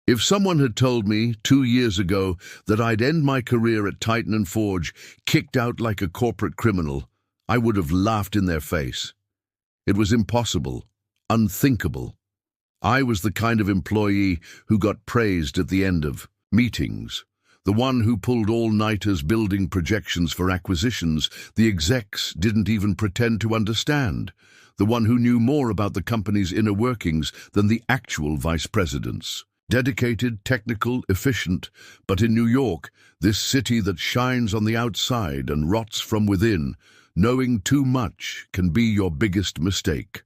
If someone had told me 2 years ago that I'd end my career at Titan and Forge, kicked out like a corporate criminal, I would have laughed in their face. It was impossible, unthinkable. I was the kind of employee who got praised at the end of meetings, the one who pulled all-nighters building projections for acquisitions the execs didn't even pretend to understand, the one who knew more about the company's inner workings than the actual vice presidents. Dedicated, technical, efficient, but in New York, this city that shines on the outside and rots from within, knowing too much can be your biggest mistake.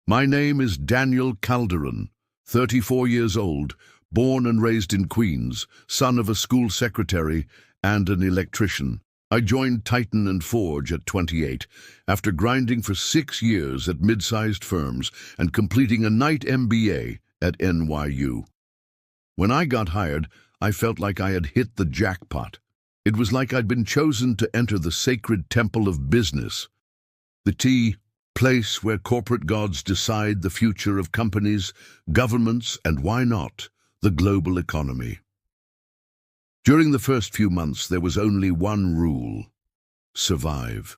My name is Daniel Calderon, 34 years old, born and raised in Queens, son of a school secretary and an electrician. I joined Titan and Forge at 28, after grinding for 6 years at mid-sized firms and completing a night MBA at NYU. When I got hired, I felt like I had hit the jackpot. It was like I'd been chosen to enter the sacred temple of business. The place where corporate gods decide the future of companies, governments, and why not, the global economy. During the first few months, there was only one rule: survive.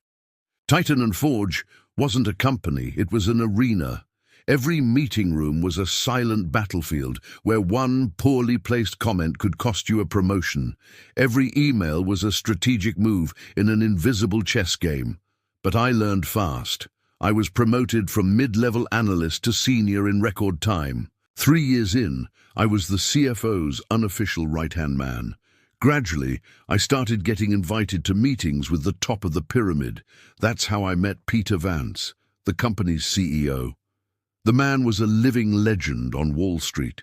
Titan and Forge wasn't a company, it was an arena. Every meeting room was a silent battlefield where one poorly placed comment could cost you a promotion. Every email was a strategic move in an invisible chess game. But I learned fast. I was promoted from mid-level analyst to senior in record time. 3 years in, I was the CFO's unofficial right-hand man. Gradually, I started getting invited to meetings with the top of the pyramid. That's how I met Peter Vance, the company's CEO. The man was a living legend on Wall Street.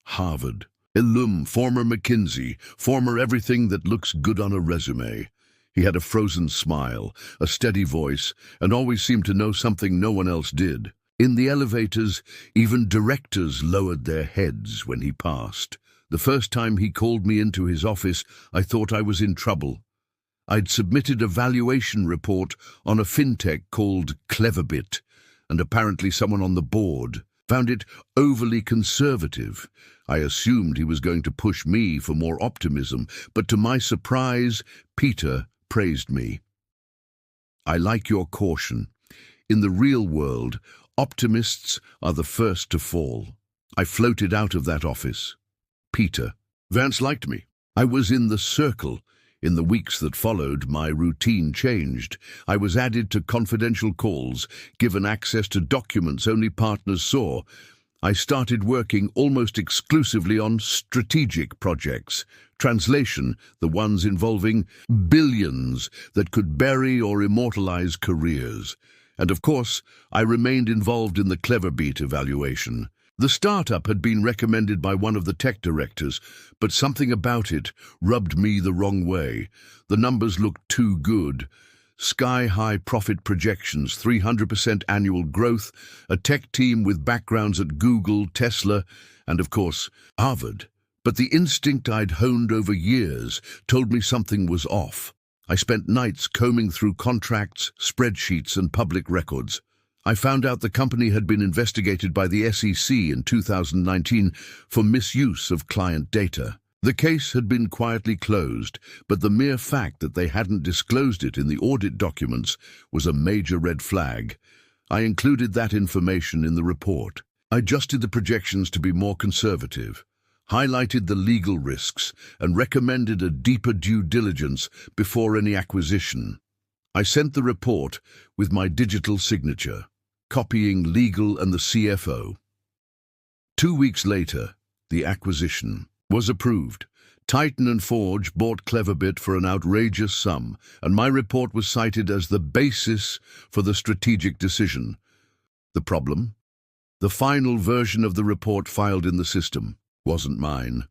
Harvard, alum, former McKinsey, former everything that looks good on a resume. He had a frozen smile, a steady voice, and always seemed to know something no one else did. In the elevators, even directors lowered their heads when he passed. The first time he called me into his office, I thought I was in trouble. I'd submitted a valuation report on a fintech called Cleverbit, and apparently someone on the board found it overly conservative. I assumed he was going to push me for more optimism, but to my surprise, Peter praised me. I like your caution. In the real world, optimists are the first to fall. I floated out of that office. Peter Vance liked me. I was in the circle. In the weeks that followed, my routine changed. I was added to confidential calls, given access to documents only partners saw. I started working almost exclusively on strategic projects. Translation, the ones involving billions that could bury or immortalize careers. And of course, I remained involved in the Cleverbit evaluation. The startup had been recommended by one of the tech directors, but something about it rubbed me the wrong way. The numbers looked too good. Sky-high profit projections, 300% annual growth, a tech team with backgrounds at Google, Tesla, and of course, Harvard. But the instinct I'd honed over years told me something was off. I spent nights combing through contracts, spreadsheets, and public records. I found out the company had been investigated by the SEC in 2019 for misuse of client data. The case had been quietly closed, but the mere fact that they hadn't disclosed it in the audit documents was a major red flag. I included that information in the report. I adjusted the projections to be more conservative, highlighted the legal risks, and recommended a deeper due diligence before any acquisition. I sent the report with my digital signature, copying legal and the CFO. 2 weeks later, the acquisition was approved. Titan and Forge bought Cleverbit for an outrageous sum, and my report was cited as the basis for the strategic decision. The problem? The final version of the report filed in the system wasn't mine.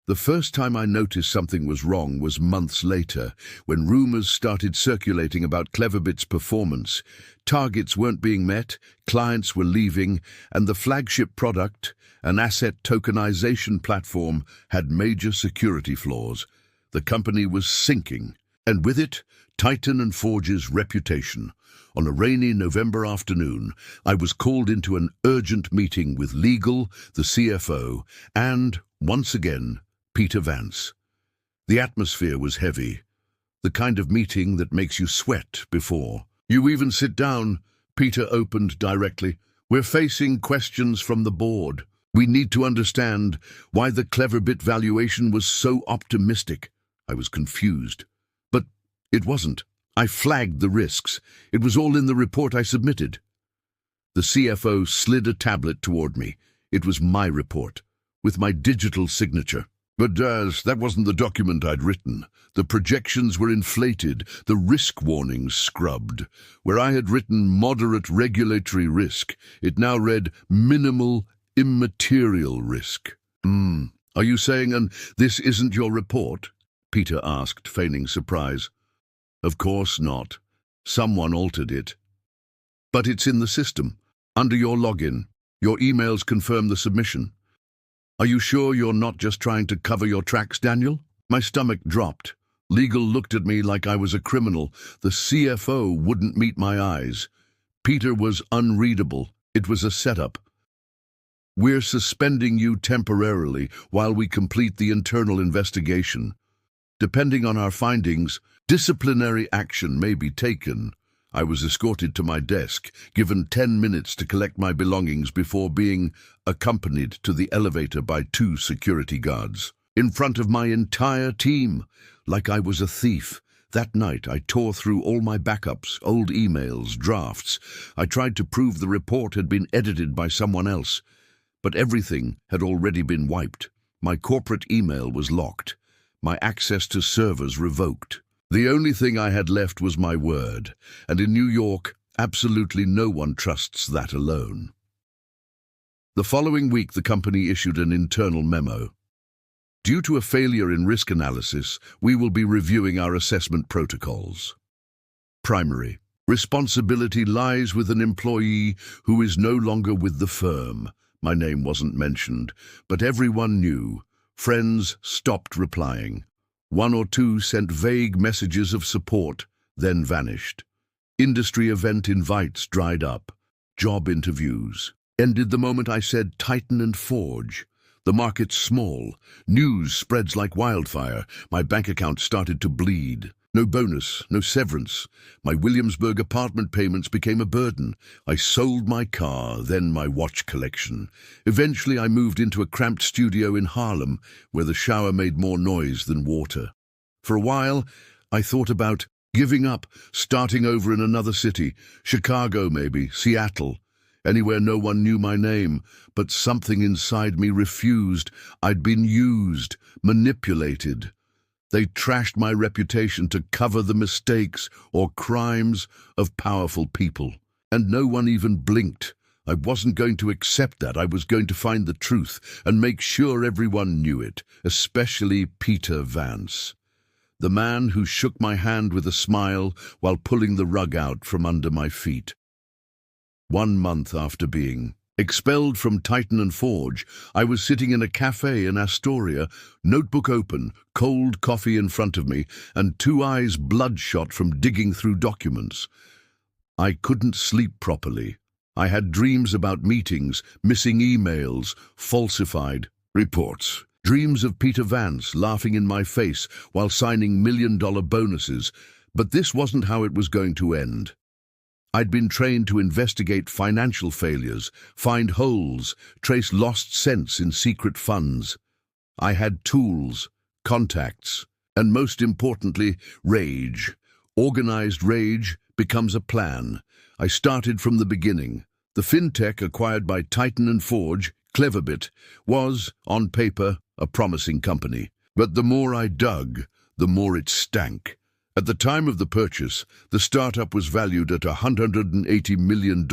The first time I noticed something was wrong was months later, when rumors started circulating about Cleverbit's performance. Targets weren't being met, clients were leaving, and the flagship product, an asset tokenization platform, had major security flaws. The company was sinking, and with it, Titan and Forge's reputation. On a rainy November afternoon, I was called into an urgent meeting with legal, the CFO, and, once again, Peter Vance. The atmosphere was heavy, the kind of meeting that makes you sweat before. "You even sit down," Peter opened directly. "We're facing questions from the board. We need to understand why the Cleverbit valuation was so optimistic." I was confused. But it wasn't. I flagged the risks. It was all in the report I submitted. The CFO slid a tablet toward me. It was my report, with my digital signature. But that wasn't the document I'd written. The projections were inflated, the risk warnings scrubbed. Where I had written moderate regulatory risk, it now read minimal immaterial risk. Are you saying, and this isn't your report?" Peter asked, feigning surprise. "Of course not. Someone altered it. But it's in the system, under your login. Your emails confirm the submission. Are you sure you're not just trying to cover your tracks, Daniel?" My stomach dropped. Legal looked at me like I was a criminal. The CFO wouldn't meet my eyes. Peter was unreadable. It was a setup. "We're suspending you temporarily while we complete the internal investigation. Depending on our findings, disciplinary action may be taken." I was escorted to my desk, given 10 minutes to collect my belongings before being accompanied to the elevator by 2 security guards. In front of my entire team, like I was a thief. That night, I tore through all my backups, old emails, drafts. I tried to prove the report had been edited by someone else, but everything had already been wiped. My corporate email was locked, my access to servers revoked. The only thing I had left was my word, and in New York, absolutely no one trusts that alone. The following week, the company issued an internal memo. "Due to a failure in risk analysis, we will be reviewing our assessment protocols. Primary responsibility lies with an employee who is no longer with the firm." My name wasn't mentioned, but everyone knew. Friends stopped replying. 1 or 2 sent vague messages of support, then vanished. Industry event invites dried up. Job interviews ended the moment I said Titan and Forge. The market's small. News spreads like wildfire. My bank account started to bleed. No bonus, no severance. My Williamsburg apartment payments became a burden. I sold my car, then my watch collection. Eventually I moved into a cramped studio in Harlem, where the shower made more noise than water. For a while, I thought about giving up, starting over in another city, Chicago maybe, Seattle, anywhere no one knew my name, but something inside me refused. I'd been used, manipulated. They trashed my reputation to cover the mistakes or crimes of powerful people. And no one even blinked. I wasn't going to accept that. I was going to find the truth and make sure everyone knew it, especially Peter Vance, the man who shook my hand with a smile while pulling the rug out from under my feet. 1 month after being expelled from Titan and Forge, I was sitting in a cafe in Astoria, notebook open, cold coffee in front of me, and 2 eyes bloodshot from digging through documents. I couldn't sleep properly. I had dreams about meetings, missing emails, falsified reports. Dreams of Peter Vance laughing in my face while signing million-dollar bonuses. But this wasn't how it was going to end. I'd been trained to investigate financial failures, find holes, trace lost cents in secret funds. I had tools, contacts, and most importantly, rage. Organized rage becomes a plan. I started from the beginning. The fintech acquired by Titan and Forge, Cleverbit, was, on paper, a promising company. But the more I dug, the more it stank. At the time of the purchase, the startup was valued at $180 million.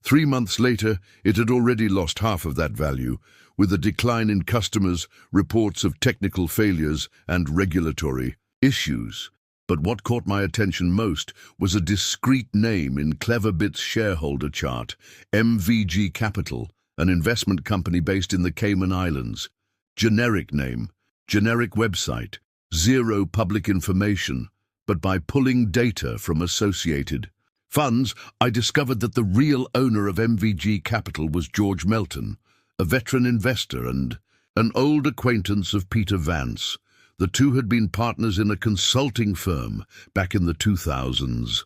3 months later, it had already lost half of that value, with a decline in customers, reports of technical failures, and regulatory issues. But what caught my attention most was a discrete name in Cleverbit's shareholder chart, MVG Capital, an investment company based in the Cayman Islands. Generic name, generic website, zero public information, but by pulling data from associated funds. I discovered that the real owner of MVG Capital was George Melton, a veteran investor and an old acquaintance of Peter Vance. The two had been partners in a consulting firm back in the 2000s.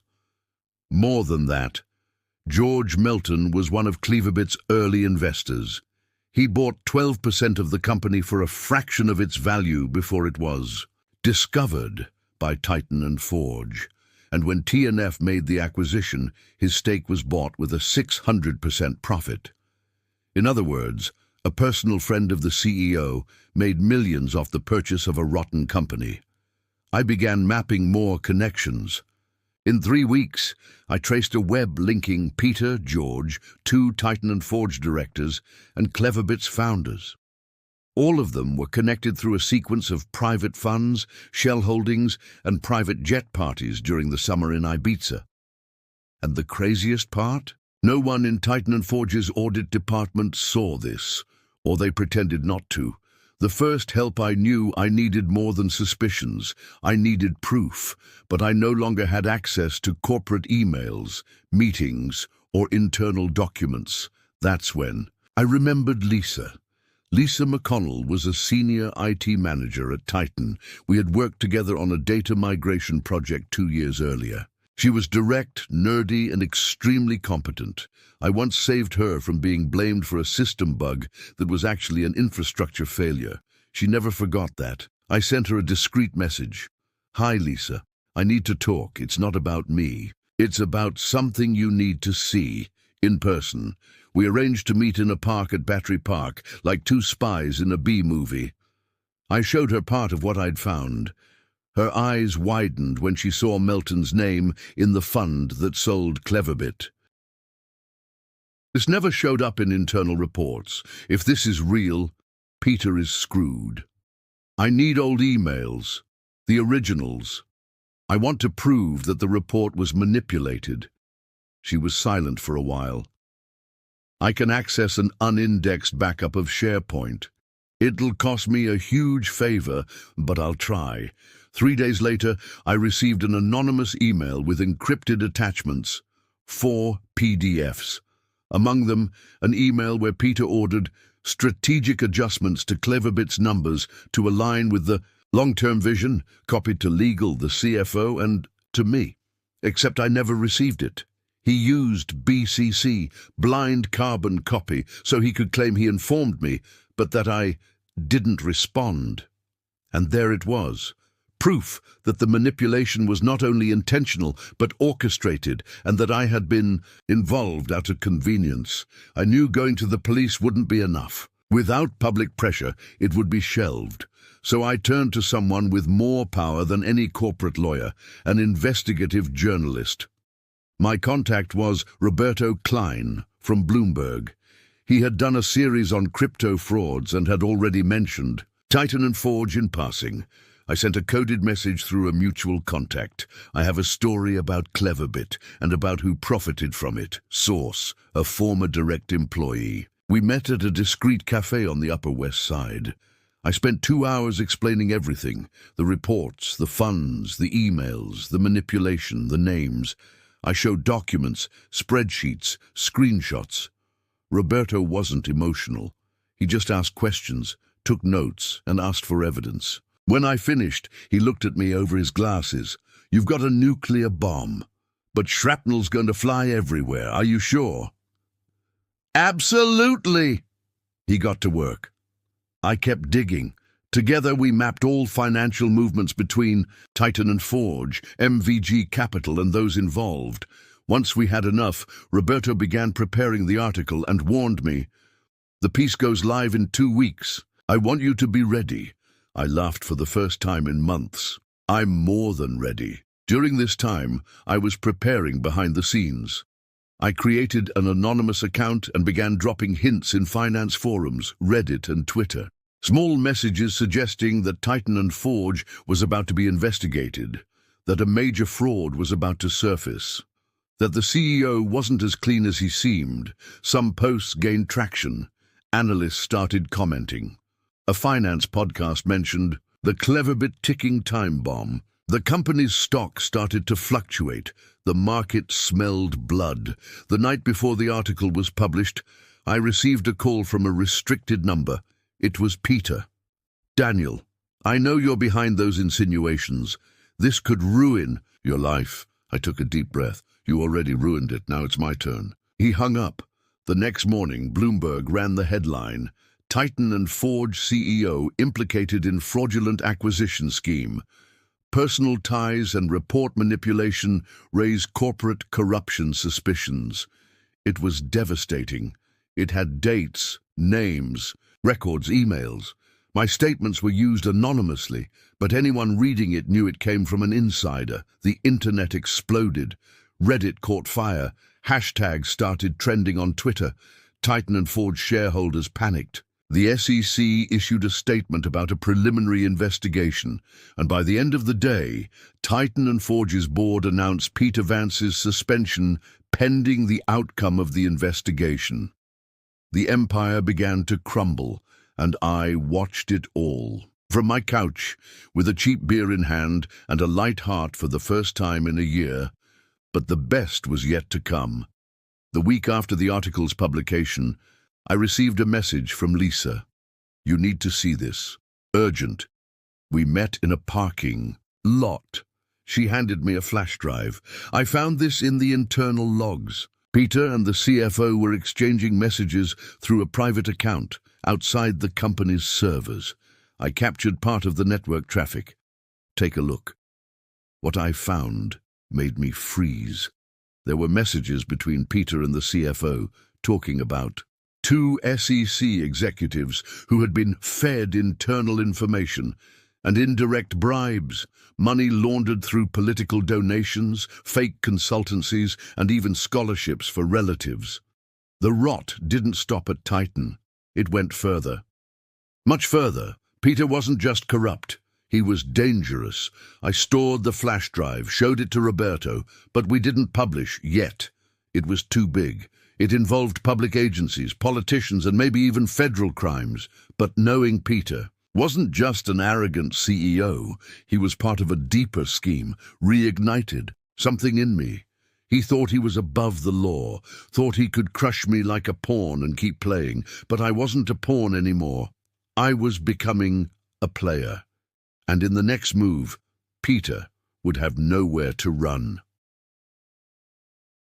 More than that, George Melton was one of Cleverbit's early investors. He bought 12% of the company for a fraction of its value before it was discovered by Titan and Forge. And when TNF made the acquisition, his stake was bought with a 600% profit. In other words, a personal friend of the CEO made millions off the purchase of a rotten company. I began mapping more connections. In 3 weeks, I traced a web linking Peter, George, 2 Titan and Forge directors, and Cleverbit's founders. All of them were connected through a sequence of private funds, shell holdings, and private jet parties during the summer in Ibiza. And the craziest part? No one in Titan and Forge's audit department saw this, or they pretended not to. The first help I knew, I needed more than suspicions. I needed proof, but I no longer had access to corporate emails, meetings, or internal documents. That's when I remembered Lisa. Lisa McConnell was a senior IT manager at Titan. We had worked together on a data migration project 2 years earlier. She was direct, nerdy, and extremely competent. I once saved her from being blamed for a system bug that was actually an infrastructure failure. She never forgot that. I sent her a discreet message. "Hi, Lisa. I need to talk. It's not about me. It's about something you need to see, in person." We arranged to meet in a park at Battery Park, like 2 spies in a B-movie. I showed her part of what I'd found. Her eyes widened when she saw Melton's name in the fund that sold Cleverbit. This never showed up in internal reports. If this is real, Peter is screwed. I need old emails, the originals. I want to prove that the report was manipulated. She was silent for a while. I can access an unindexed backup of SharePoint. It'll cost me a huge favor, but I'll try. 3 days later, I received an anonymous email with encrypted attachments, 4 PDFs. Among them, an email where Peter ordered strategic adjustments to Cleverbit's numbers to align with the long-term vision, copied to legal, the CFO, and to me. Except I never received it. He used BCC, blind carbon copy, so he could claim he informed me, but that I didn't respond. And there it was. Proof that the manipulation was not only intentional, but orchestrated, and that I had been involved out of convenience. I knew going to the police wouldn't be enough. Without public pressure, it would be shelved. So I turned to someone with more power than any corporate lawyer, an investigative journalist. My contact was Roberto Klein from Bloomberg. He had done a series on crypto frauds and had already mentioned Titan and Forge in passing. I sent a coded message through a mutual contact. "I have a story about Cleverbit and about who profited from it. Source, a former direct employee." We met at a discreet cafe on the Upper West Side. I spent 2 hours explaining everything: the reports, the funds, the emails, the manipulation, the names. I showed documents, spreadsheets, screenshots. Roberto wasn't emotional. He just asked questions, took notes, and asked for evidence. When I finished, he looked at me over his glasses. "You've got a nuclear bomb, but shrapnel's going to fly everywhere. Are you sure?" "Absolutely!" He got to work. I kept digging. Together we mapped all financial movements between Titan and Forge, MVG Capital, and those involved. Once we had enough, Roberto began preparing the article and warned me, "The piece goes live in 2 weeks. I want you to be ready." I laughed for the first time in months. I'm more than ready. During this time, I was preparing behind the scenes. I created an anonymous account and began dropping hints in finance forums, Reddit and Twitter. Small messages suggesting that Titan and Forge was about to be investigated, that a major fraud was about to surface, that the CEO wasn't as clean as he seemed. Some posts gained traction. Analysts started commenting. A finance podcast mentioned the Cleverbit ticking time bomb. The company's stock started to fluctuate. The market smelled blood. The night before the article was published, I received a call from a restricted number. It was Peter. "Daniel, I know you're behind those insinuations. This could ruin your life." I took a deep breath. "You already ruined it. Now it's my turn." He hung up. The next morning, Bloomberg ran the headline, "Titan and Forge CEO implicated in fraudulent acquisition scheme. Personal ties and report manipulation raise corporate corruption suspicions." It was devastating. It had dates, names, records, emails. My statements were used anonymously, but anyone reading it knew it came from an insider. The internet exploded. Reddit caught fire. Hashtags started trending on Twitter. Titan and Forge shareholders panicked. The SEC issued a statement about a preliminary investigation, and by the end of the day, Titan and Forge's board announced Peter Vance's suspension pending the outcome of the investigation. The empire began to crumble, and I watched it all. From my couch, with a cheap beer in hand and a light heart for the first time in a year. But the best was yet to come. The week after the article's publication, I received a message from Lisa. "You need to see this. Urgent." We met in a parking lot. She handed me a flash drive. I found this in the internal logs. Peter and the CFO were exchanging messages through a private account outside the company's servers. I captured part of the network traffic. Take a look. What I found made me freeze. There were messages between Peter and the CFO talking about two SEC executives who had been fed internal information and indirect bribes, money laundered through political donations, fake consultancies, and even scholarships for relatives. The rot didn't stop at Titan. It went further. Much further. Peter wasn't just corrupt. He was dangerous. I stored the flash drive, showed it to Roberto, but we didn't publish yet. It was too big. It involved public agencies, politicians, and maybe even federal crimes. But knowing Peter wasn't just an arrogant CEO. He was part of a deeper scheme, reignited something in me. He thought he was above the law, thought he could crush me like a pawn and keep playing. But I wasn't a pawn anymore. I was becoming a player. And in the next move, Peter would have nowhere to run.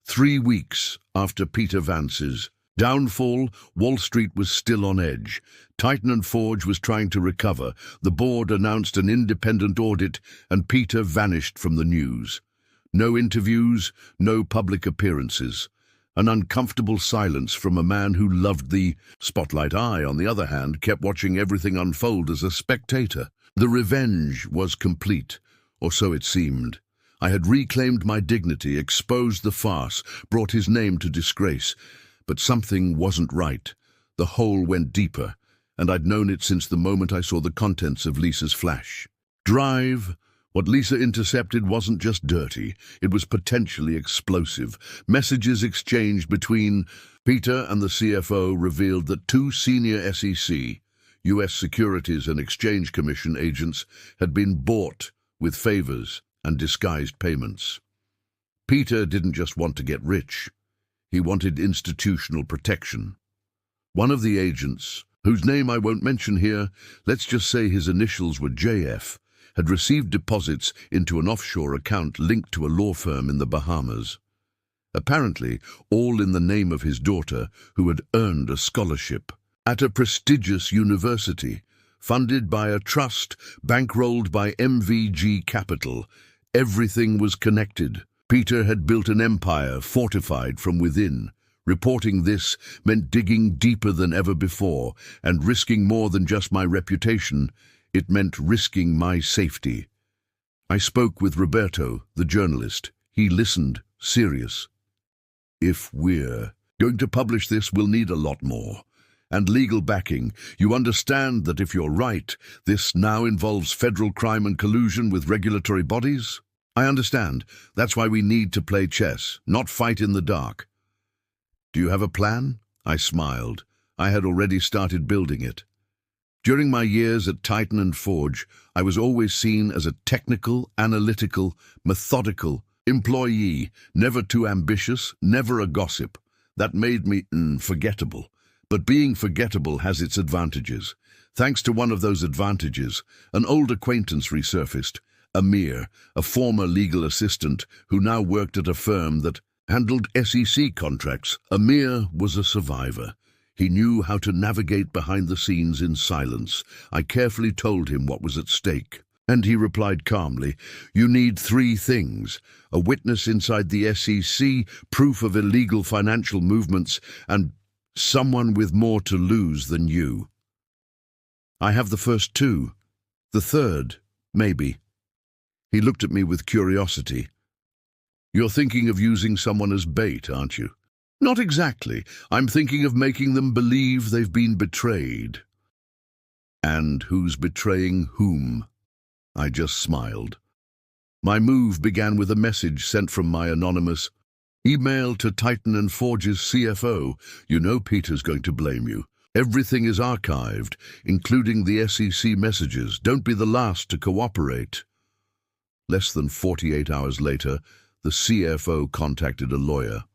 3 weeks after Peter Vance's downfall, Wall Street was still on edge. Titan and Forge was trying to recover. The board announced an independent audit, and Peter vanished from the news. No interviews, no public appearances. An uncomfortable silence from a man who loved the spotlight. I, on the other hand, kept watching everything unfold as a spectator. The revenge was complete, or so it seemed. I had reclaimed my dignity, exposed the farce, brought his name to disgrace. But something wasn't right. The hole went deeper, and I'd known it since the moment I saw the contents of Lisa's flash drive. What Lisa intercepted wasn't just dirty, it was potentially explosive. Messages exchanged between Peter and the CFO revealed that 2 senior SEC, U.S. Securities and Exchange Commission agents, had been bought with favors and disguised payments. Peter didn't just want to get rich. He wanted institutional protection. One of the agents, whose name I won't mention here, let's just say his initials were JF, had received deposits into an offshore account linked to a law firm in the Bahamas. Apparently, all in the name of his daughter, who had earned a scholarship at a prestigious university, funded by a trust bankrolled by MVG Capital. Everything was connected. Peter had built an empire fortified from within. Reporting this meant digging deeper than ever before, and risking more than just my reputation. It meant risking my safety. I spoke with Roberto, the journalist. He listened, serious. "If we're going to publish this, we'll need a lot more. And legal backing. You understand that if you're right, this now involves federal crime and collusion with regulatory bodies?" "I understand. That's why we need to play chess, not fight in the dark." "Do you have a plan?" I smiled. I had already started building it. During my years at Titan and Forge, I was always seen as a technical, analytical, methodical employee, never too ambitious, never a gossip. That made me forgettable. But being forgettable has its advantages. Thanks to one of those advantages, an old acquaintance resurfaced, Amir, a former legal assistant who now worked at a firm that handled SEC contracts. Amir was a survivor. He knew how to navigate behind the scenes in silence. I carefully told him what was at stake, and he replied calmly, "You need three things: a witness inside the SEC, proof of illegal financial movements, and someone with more to lose than you." "I have the first two. The third, maybe." He looked at me with curiosity. "You're thinking of using someone as bait, aren't you?" "Not exactly. I'm thinking of making them believe they've been betrayed." "And who's betraying whom?" I just smiled. My move began with a message sent from my anonymous email to Titan and Forge's CFO. "You know Peter's going to blame you. Everything is archived, including the SEC messages. Don't be the last to cooperate." Less than 48 hours later, the CFO contacted a lawyer.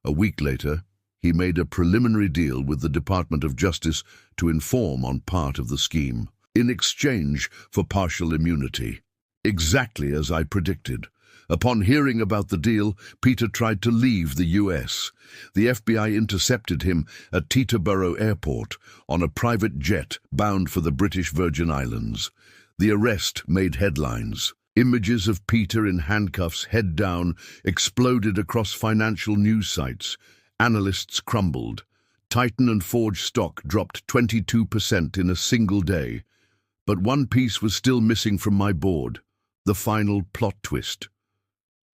A week later, he made a preliminary deal with the Department of Justice to inform on part of the scheme, in exchange for partial immunity. Exactly as I predicted. Upon hearing about the deal, Peter tried to leave the US. The FBI intercepted him at Teterboro Airport on a private jet bound for the British Virgin Islands. The arrest made headlines. Images of Peter in handcuffs, head down, exploded across financial news sites. Analysts crumbled. Titan and Forge stock dropped 22% in a single day. But one piece was still missing from my board: the final plot twist.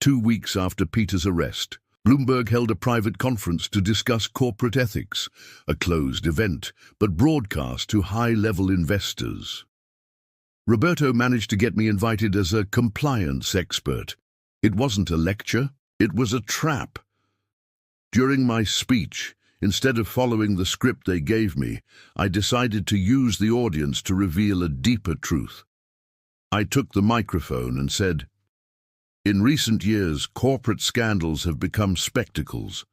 2 weeks after Peter's arrest, Bloomberg held a private conference to discuss corporate ethics, a closed event, but broadcast to high-level investors. Roberto managed to get me invited as a compliance expert. It wasn't a lecture, it was a trap. During my speech, instead of following the script they gave me, I decided to use the audience to reveal a deeper truth. I took the microphone and said, "In recent years, corporate scandals have become spectacles.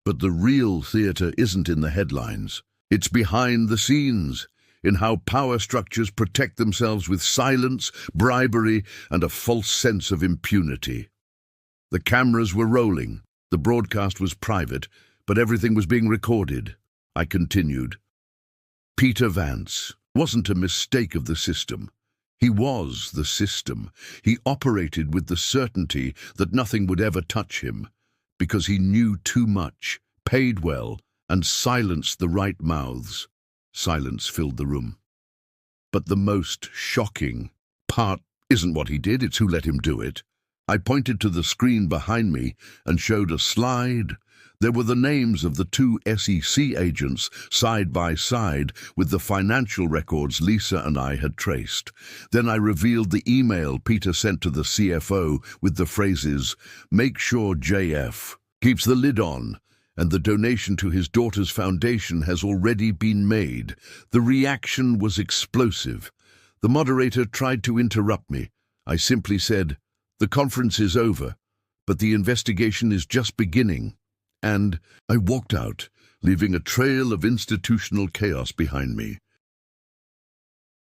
But the real theater isn't in the headlines. It's behind the scenes, in how power structures protect themselves with silence, bribery, and a false sense of impunity." The cameras were rolling. The broadcast was private, but everything was being recorded. I continued. Peter Vance wasn't a mistake of the system. He was the system. He operated with the certainty that nothing would ever touch him, because he knew too much, paid well, and silenced the right mouths. Silence filled the room. But the most shocking part isn't what he did, it's who let him do it. I pointed to the screen behind me and showed a slide. There were the names of the 2 SEC agents side by side with the financial records Lisa and I had traced. Then I revealed the email Peter sent to the CFO with the phrases, "Make sure JF keeps the lid on," and the donation to his daughter's foundation has already been made. The reaction was explosive. The moderator tried to interrupt me. I simply said, "The conference is over, but the investigation is just beginning." And I walked out, leaving a trail of institutional chaos behind me.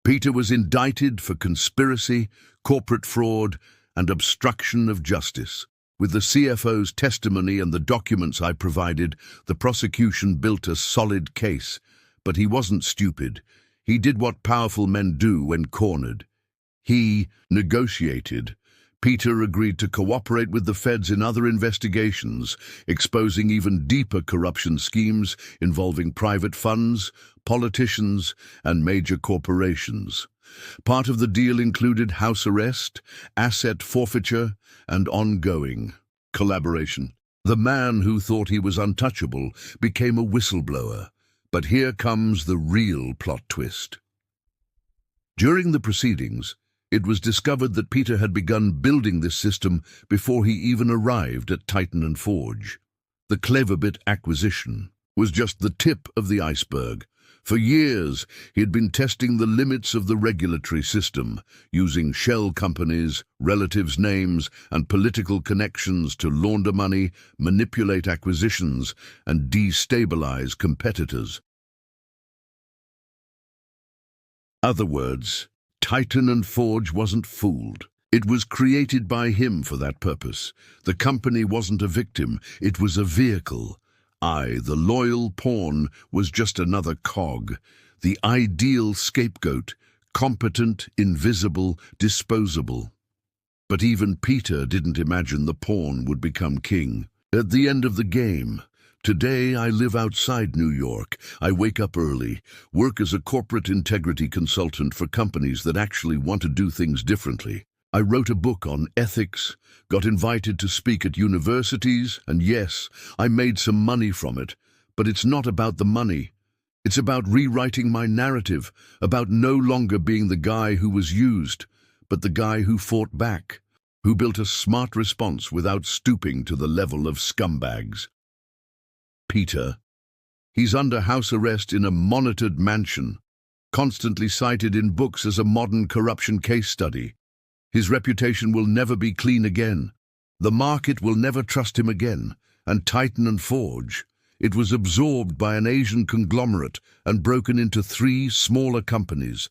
Peter was indicted for conspiracy, corporate fraud, and obstruction of justice. With the CFO's testimony and the documents I provided, the prosecution built a solid case. But he wasn't stupid. He did what powerful men do when cornered. He negotiated. Peter agreed to cooperate with the feds in other investigations, exposing even deeper corruption schemes involving private funds, politicians, and major corporations. Part of the deal included house arrest, asset forfeiture, and ongoing collaboration. The man who thought he was untouchable became a whistleblower. But here comes the real plot twist. During the proceedings, it was discovered that Peter had begun building this system before he even arrived at Titan and Forge. The Cleverbit acquisition was just the tip of the iceberg. For years, he had been testing the limits of the regulatory system, using shell companies, relatives' names, and political connections to launder money, manipulate acquisitions, and destabilize competitors. Other words, Titan and Forge wasn't fooled. It was created by him for that purpose. The company wasn't a victim, it was a vehicle. I, the loyal pawn, was just another cog, the ideal scapegoat, competent, invisible, disposable. But even Peter didn't imagine the pawn would become king. At the end of the game, today I live outside New York. I wake up early, work as a corporate integrity consultant for companies that actually want to do things differently. I wrote a book on ethics, got invited to speak at universities, and yes, I made some money from it. But it's not about the money. It's about rewriting my narrative, about no longer being the guy who was used, but the guy who fought back, who built a smart response without stooping to the level of scumbags. Peter. He's under house arrest in a monitored mansion, constantly cited in books as a modern corruption case study. His reputation will never be clean again. The market will never trust him again. And Titan and Forge, it was absorbed by an Asian conglomerate and broken into 3 smaller companies.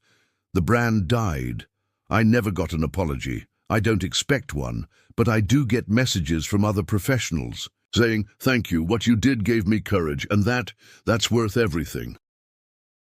The brand died. I never got an apology. I don't expect one, but I do get messages from other professionals saying, "Thank you, what you did gave me courage, and that's worth everything."